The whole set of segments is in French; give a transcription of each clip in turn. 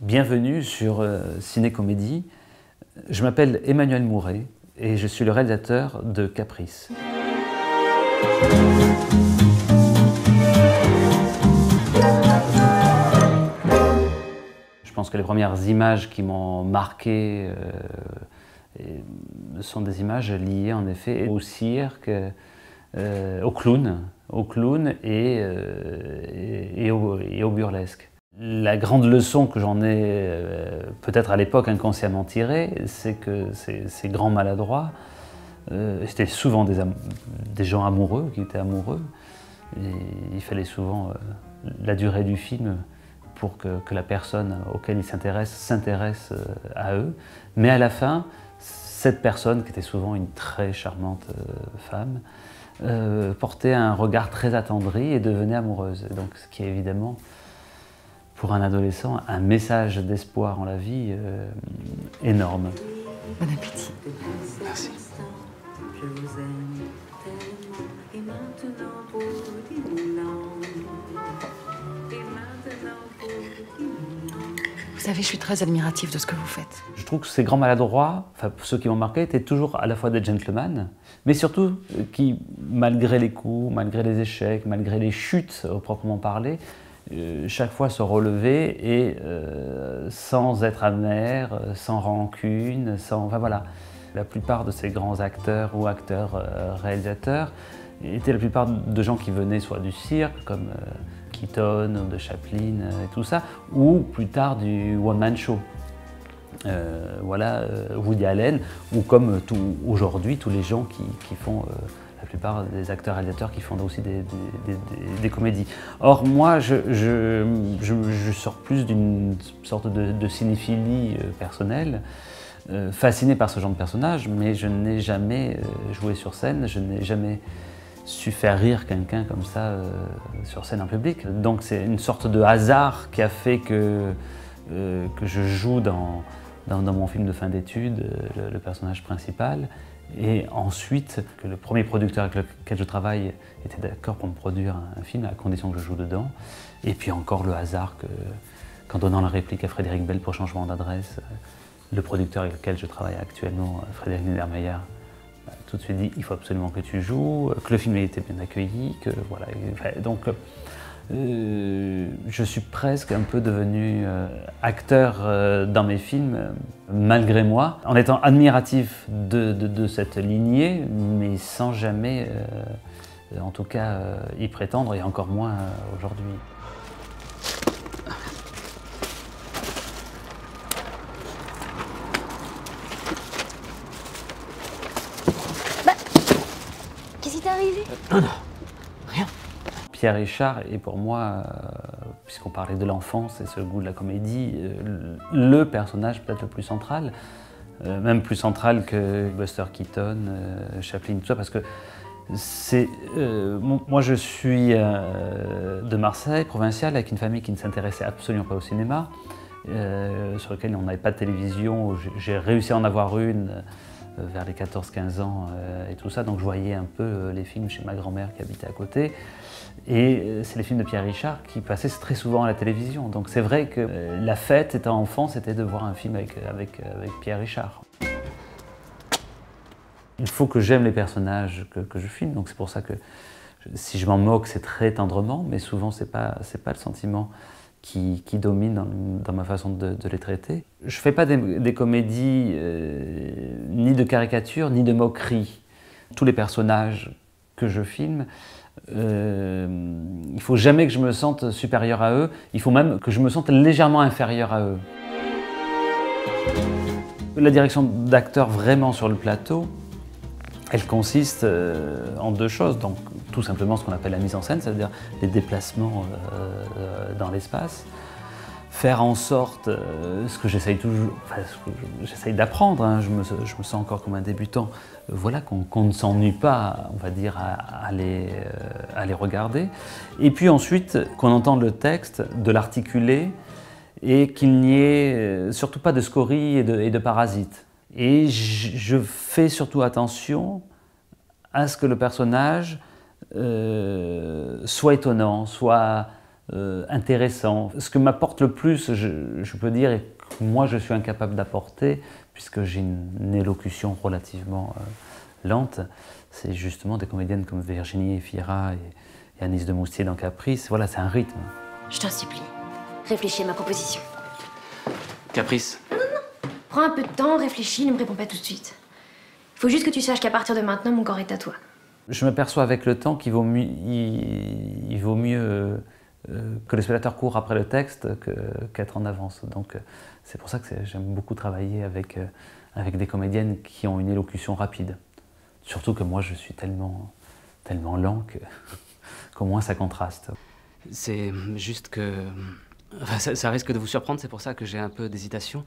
Bienvenue sur Ciné-Comédie. Je m'appelle Emmanuel Mouret et je suis le réalisateur de Caprice. Je pense que les premières images qui m'ont marqué sont des images liées en effet au cirque, au clown et au burlesque. La grande leçon que j'en ai peut-être à l'époque inconsciemment tirée, c'est que ces grands maladroits, c'était souvent des gens amoureux qui étaient amoureux. Et il fallait souvent la durée du film pour que la personne auquel ils s'intéresse à eux. Mais à la fin, cette personne, qui était souvent une très charmante femme, portait un regard très attendri et devenait amoureuse. Et donc, ce qui est évidemment, pour un adolescent, un message d'espoir en la vie énorme. Bon appétit. Merci. Je vous aime tellement et maintenant pour Dinan. Vous savez, je suis très admirative de ce que vous faites. Je trouve que ces grands maladroits, enfin ceux qui m'ont marqué, étaient toujours à la fois des gentlemen, mais surtout qui, malgré les coups, malgré les échecs, malgré les chutes au proprement parler, chaque fois se relever et sans être amer, sans rancune, enfin voilà. La plupart de ces grands acteurs ou réalisateurs étaient la plupart de gens qui venaient soit du cirque, comme Keaton, de Chaplin et tout ça, ou plus tard du one-man show. Voilà, Woody Allen, ou comme aujourd'hui tous les gens qui font la plupart des acteurs réalisateurs qui font aussi des comédies. Or moi, je sors plus d'une sorte de cinéphilie personnelle, fasciné par ce genre de personnage, mais je n'ai jamais joué sur scène, je n'ai jamais su faire rire quelqu'un comme ça sur scène en public. Donc c'est une sorte de hasard qui a fait que je joue dans mon film de fin d'études, le personnage principal. Et ensuite, que le premier producteur avec lequel je travaille était d'accord pour me produire un film, à condition que je joue dedans. Et puis encore le hasard qu'en donnant la réplique à Frédéric Bell pour Changement d'adresse, le producteur avec lequel je travaille actuellement, Frédéric Niedermeyer, tout de suite dit il faut absolument que tu joues, que le film ait été bien accueilli, que voilà. Donc je suis presque un peu devenu acteur dans mes films, malgré moi, en étant admiratif de cette lignée, mais sans jamais, en tout cas, y prétendre, et encore moins aujourd'hui. Qu'est-ce qui t'est arrivé? Non, rien. Pierre Richard est pour moi, puisqu'on parlait de l'enfance et ce goût de la comédie, le personnage peut-être le plus central, même plus central que Buster Keaton, Chaplin, tout ça, parce que moi je suis de Marseille, provincial, avec une famille qui ne s'intéressait absolument pas au cinéma, sur lequel on n'avait pas de télévision. J'ai réussi à en avoir une vers les 14-15 ans et tout ça, donc je voyais un peu les films chez ma grand-mère qui habitait à côté. Et c'est les films de Pierre Richard qui passaient très souvent à la télévision. Donc c'est vrai que la fête, étant enfant, c'était de voir un film avec Pierre Richard. Il faut que j'aime les personnages que je filme, donc c'est pour ça que si je m'en moque, c'est très tendrement, mais souvent c'est pas le sentiment qui domine dans ma façon de les traiter. Je fais pas des comédies ni de caricature, ni de moquerie. Tous les personnages que je filme, il faut jamais que je me sente supérieur à eux, il faut même que je me sente légèrement inférieur à eux. La direction d'acteur vraiment sur le plateau, elle consiste en deux choses. Donc, tout simplement ce qu'on appelle la mise en scène, c'est-à-dire les déplacements dans l'espace. Faire en sorte, ce que j'essaye toujours, enfin, ce que j'essaye d'apprendre, hein, je me sens encore comme un débutant, voilà, qu'on ne s'ennuie pas, on va dire, à les regarder. Et puis ensuite, qu'on entende le texte, de l'articuler, et qu'il n'y ait surtout pas de scories et de parasites. Et je fais surtout attention à ce que le personnage soit étonnant, soit intéressant. Ce que m'apporte le plus, je peux dire, et que moi je suis incapable d'apporter, puisque j'ai une élocution relativement lente, c'est justement des comédiennes comme Virginie Efira et Anis de Moustier dans Caprice. Voilà, c'est un rythme. Je t'en supplie. Réfléchis à ma proposition. Caprice. Prends un peu de temps, réfléchis, ne me réponds pas tout de suite. Il faut juste que tu saches qu'à partir de maintenant, mon corps est à toi. Je m'aperçois avec le temps qu'il vaut mieux, que le spectateur court après le texte qu'être en avance. Donc c'est pour ça que j'aime beaucoup travailler avec des comédiennes qui ont une élocution rapide. Surtout que moi je suis tellement lent qu'au moins ça contraste. C'est juste que... Enfin, ça risque de vous surprendre, c'est pour ça que j'ai un peu d'hésitation.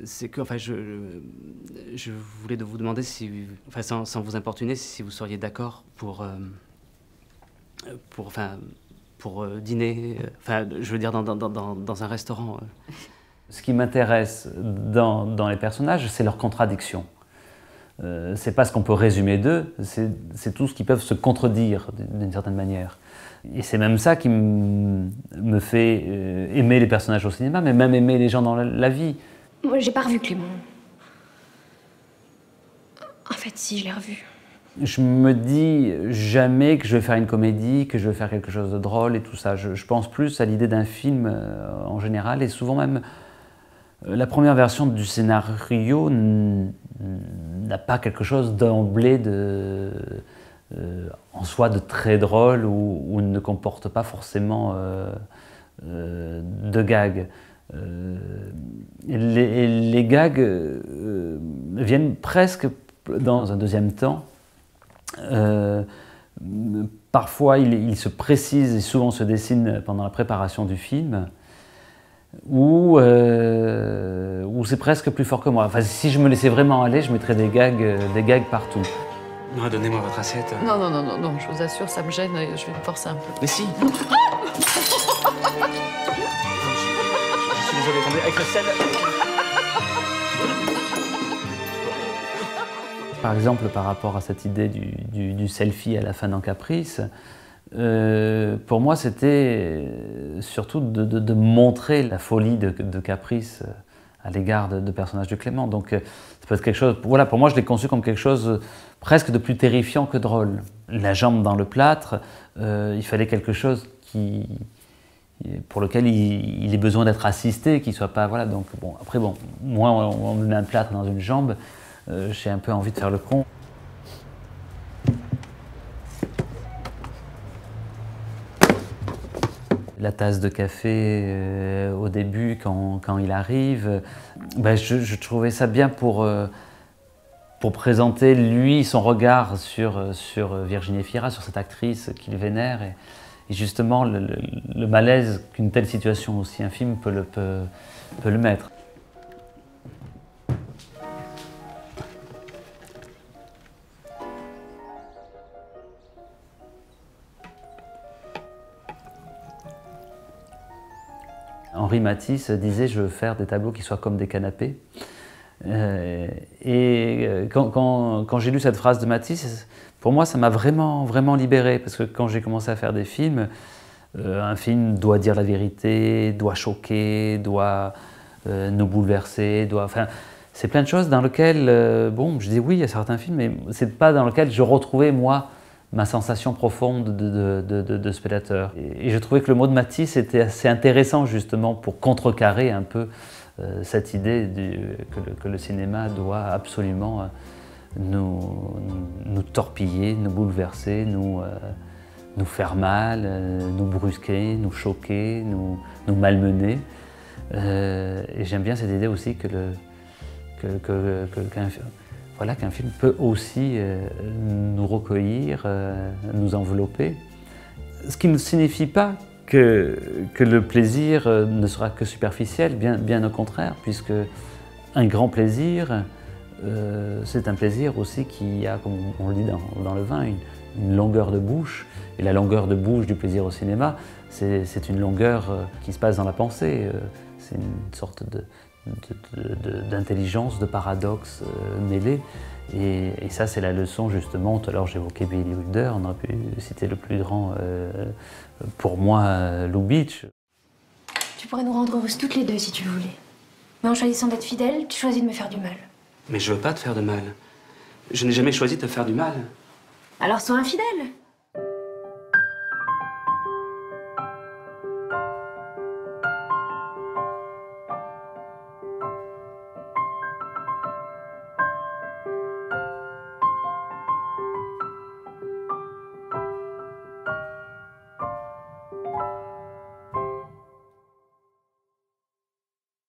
C'est que, enfin, je voulais vous demander si, enfin, sans vous importuner, si vous seriez d'accord pour dîner, enfin, je veux dire dans un restaurant. Ce qui m'intéresse dans les personnages, c'est leur contradiction. C'est pas ce qu'on peut résumer d'eux, c'est tout ce qu'ils peuvent se contredire d'une certaine manière. Et c'est même ça qui me fait aimer les personnages au cinéma, mais même aimer les gens dans la vie. Moi, j'ai pas revu Clément. En fait, si, je l'ai revu. Je me dis jamais que je vais faire une comédie, que je vais faire quelque chose de drôle et tout ça. Je pense plus à l'idée d'un film en général, et souvent même la première version du scénario n'a pas quelque chose d'emblée en soi de très drôle ou ne comporte pas forcément de gags. Les gags viennent presque dans un deuxième temps. Parfois, ils se précisent et souvent se dessinent pendant la préparation du film, où c'est presque plus fort que moi. Enfin, si je me laissais vraiment aller, je mettrais des gags partout. Non, donnez-moi votre assiette. Non, je vous assure, ça me gêne et je vais me forcer un peu. Mais si. Je suis désolé, attendez, avec le sel. Par exemple, par rapport à cette idée du selfie à la fin dans Caprice, pour moi, c'était surtout de montrer la folie de Caprice à l'égard de personnages de Clément. Donc, ça peut être quelque chose. Voilà, pour moi, je l'ai conçu comme quelque chose presque de plus terrifiant que drôle. La jambe dans le plâtre, il fallait quelque chose pour lequel il ait besoin d'être assisté, qu'il soit pas. Voilà. Donc, bon, après, bon, moi, on me met un plâtre dans une jambe. J'ai un peu envie de faire le con. La tasse de café au début, quand il arrive, je trouvais ça bien pour présenter lui, son regard sur Virginie Efira, sur cette actrice qu'il vénère, et justement le malaise qu'une telle situation aussi infime peut le mettre. Henri Matisse disait « je veux faire des tableaux qui soient comme des canapés ». Quand j'ai lu cette phrase de Matisse, pour moi ça m'a vraiment libéré, parce que quand j'ai commencé à faire des films, un film doit dire la vérité, doit choquer, doit nous bouleverser, enfin, c'est plein de choses dans lesquelles, bon, je dis oui, il y a certains films, mais c'est pas dans lesquels je retrouvais moi ma sensation profonde de spectateur. Et je trouvais que le mot de Matisse était assez intéressant justement pour contrecarrer un peu cette idée que le cinéma doit absolument nous torpiller, nous bouleverser, nous faire mal, nous brusquer, nous choquer, nous malmener. Et j'aime bien cette idée aussi qu'un film peut aussi nous recueillir, nous envelopper. Ce qui ne signifie pas que le plaisir ne sera que superficiel, bien au contraire, puisque un grand plaisir, c'est un plaisir aussi qui a, comme on le dit dans le vin, une longueur de bouche. Et la longueur de bouche du plaisir au cinéma, c'est une longueur qui se passe dans la pensée. C'est une sorte d'intelligence, de paradoxes mêlés. Et ça, c'est la leçon, justement. Tout à l'heure, j'évoquais Billy Wilder, on aurait pu citer le plus grand, pour moi, Lubitsch. Tu pourrais nous rendre heureuses toutes les deux si tu le voulais. Mais en choisissant d'être fidèle, tu choisis de me faire du mal. Mais je veux pas te faire de mal. Je n'ai jamais choisi de te faire du mal. Alors sois infidèle.